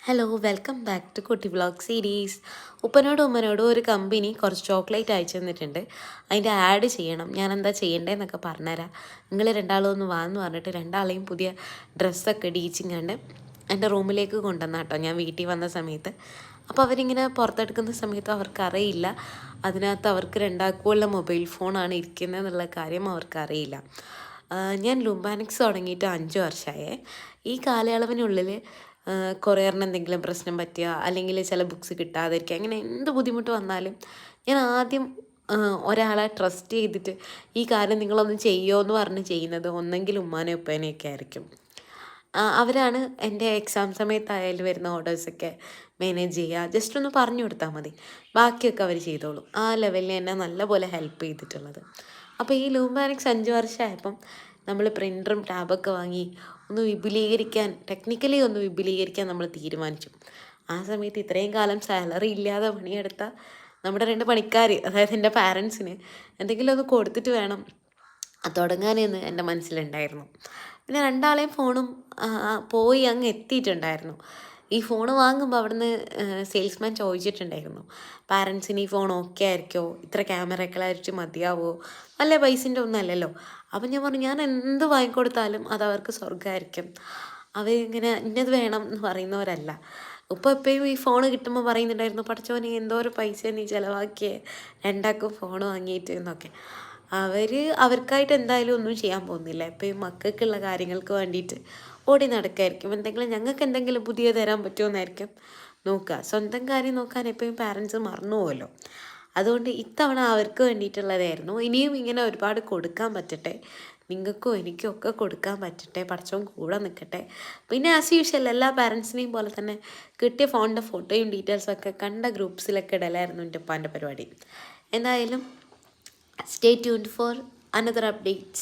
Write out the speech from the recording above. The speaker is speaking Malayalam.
ഹലോ വെൽക്കം ബാക്ക് ടു കുട്ടി വ്ളോഗ് സീരീസ്. ഉപ്പനോടും ഉമ്മനോടും ഒരു കമ്പനി കുറച്ച് ചോക്ലേറ്റ് അയച്ചു തന്നിട്ടുണ്ട്. അതിൻ്റെ ആഡ് ചെയ്യണം. ഞാൻ എന്താ ചെയ്യേണ്ടതെന്നൊക്കെ പറഞ്ഞുതരാം. നിങ്ങൾ രണ്ടാളും ഒന്ന് വാന്ന് പറഞ്ഞിട്ട് രണ്ടാളെയും പുതിയ ഡ്രസ്സൊക്കെ ഇടിച്ചിങ്ങാണ്ട് എൻ്റെ റൂമിലേക്ക് കൊണ്ടുവന്ന കേട്ടോ ഞാൻ വീട്ടിൽ വന്ന സമയത്ത്. അപ്പോൾ അവരിങ്ങനെ പുറത്തെടുക്കുന്ന സമയത്ത് അവർക്കറിയില്ല അതിനകത്ത് അവർക്ക് രണ്ടാൾക്കുമുള്ള മൊബൈൽ ഫോണാണ് ഇരിക്കുന്നത് എന്നുള്ള കാര്യം അവർക്കറിയില്ല. ഞാൻ ലുംബാനിക്സ് തുടങ്ങിയിട്ട് 5 വർഷമായേ. ഈ കാലയളവിനുള്ളിൽ കൊറിയറിന് എന്തെങ്കിലും പ്രശ്നം പറ്റുക അല്ലെങ്കിൽ ചില ബുക്സ് കിട്ടാതിരിക്കുക അങ്ങനെ എന്ത് ബുദ്ധിമുട്ട് വന്നാലും ഞാൻ ആദ്യം ഒരാളെ ട്രസ്റ്റ് ചെയ്തിട്ട് ഈ കാര്യം നിങ്ങളൊന്ന് ചെയ്യുമോ എന്ന് പറഞ്ഞ് ചെയ്യുന്നത് ഒന്നെങ്കിൽ ഉമ്മാനെ ഉപ്പേനെയൊക്കെ ആയിരിക്കും. അവരാണ് എൻ്റെ എക്സാം സമയത്തായാലും വരുന്ന ഓർഡേഴ്സൊക്കെ മാനേജ് ചെയ്യുക. ജസ്റ്റ് ഒന്ന് പറഞ്ഞു കൊടുത്താൽ മതി, ബാക്കിയൊക്കെ അവർ ചെയ്തോളും. ആ ലെവലിൽ എന്നെ നല്ലപോലെ ഹെൽപ്പ് ചെയ്തിട്ടുള്ളത്. അപ്പോൾ ഈ ലൂംബാനിക്സ് 5 വർഷമായപ്പം നമ്മൾ പ്രിൻ്ററും ടാബൊക്കെ വാങ്ങി ഒന്ന് വിപുലീകരിക്കാൻ, ടെക്നിക്കലി ഒന്ന് വിപുലീകരിക്കാൻ നമ്മൾ തീരുമാനിച്ചു. ആ സമയത്ത് ഇത്രയും കാലം സാലറി ഇല്ലാതെ പണിയെടുത്ത നമ്മുടെ 2 പണിക്കാർ, അതായത് എൻ്റെ പാരൻസിന് എന്തെങ്കിലും ഒന്ന് കൊടുത്തിട്ട് വേണം തുടങ്ങാനെന്ന് എൻ്റെ മനസ്സിലുണ്ടായിരുന്നു. പിന്നെ രണ്ടാളെയും ഫോണും പോയി അങ്ങ് എത്തിയിട്ടുണ്ടായിരുന്നു. ഈ ഫോൺ വാങ്ങുമ്പോൾ അവിടുന്ന് സെയിൽസ്മാൻ ചോദിച്ചിട്ടുണ്ടായിരുന്നു, പാരൻസിന് ഈ ഫോൺ ഓക്കെ ആയിരിക്കുമോ, ഇത്ര ക്യാമറ ക്ലാരിറ്റി മതിയാവോ, നല്ല പൈസൻ്റെ ഒന്നും അല്ലല്ലോ. അപ്പം ഞാൻ പറഞ്ഞു ഞാൻ എന്ത് വാങ്ങിക്കൊടുത്താലും അത് അവർക്ക് സ്വർഗ്ഗമായിരിക്കും. അവരിങ്ങനെ ഇന്നത് വേണം എന്ന് പറയുന്നവരല്ല. ഇപ്പോൾ എപ്പോഴും ഈ ഫോൺ കിട്ടുമ്പോൾ പറയുന്നുണ്ടായിരുന്നു, പഠിച്ചോനെ എന്തോരം പൈസ നീ ചിലവാക്കിയേ രണ്ടാൾക്കും ഫോൺ വാങ്ങിയിട്ട് എന്നൊക്കെ. അവർക്കായിട്ട് എന്തായാലും ഒന്നും ചെയ്യാൻ പോകുന്നില്ല. എപ്പോഴും മക്കൾക്കുള്ള കാര്യങ്ങൾക്ക് വേണ്ടിയിട്ട് ഓടി നടക്കായിരിക്കും. ഞങ്ങൾക്ക് എന്തെങ്കിലും പുതിയ തരാൻ പറ്റുമെന്നായിരിക്കും നോക്കുക. സ്വന്തം കാര്യം നോക്കാൻ എപ്പോഴും പാരൻസ് മറന്നു പോകുമല്ലോ. അതുകൊണ്ട് ഇത്തവണ അവർക്ക് വേണ്ടിയിട്ടുള്ളതായിരുന്നു. ഇനിയും ഇങ്ങനെ ഒരുപാട് കൊടുക്കാൻ പറ്റട്ടെ, നിങ്ങൾക്കും എനിക്കും ഒക്കെ കൊടുക്കാൻ പറ്റട്ടെ, പടച്ചവൻ കൂടെ നിൽക്കട്ടെ. പിന്നെ ആസ് യൂഷ്വൽ എല്ലാ പാരൻസിനെയും പോലെ തന്നെ കിട്ടിയ ഫോണിൻ്റെ ഫോട്ടോയും ഡീറ്റെയിൽസൊക്കെ കണ്ട ഗ്രൂപ്പ്സിലൊക്കെ ഇടലായിരുന്നു എൻ്റെ ഉപ്പാൻ്റെ പരിപാടി. എന്തായാലും stay tuned for another updates.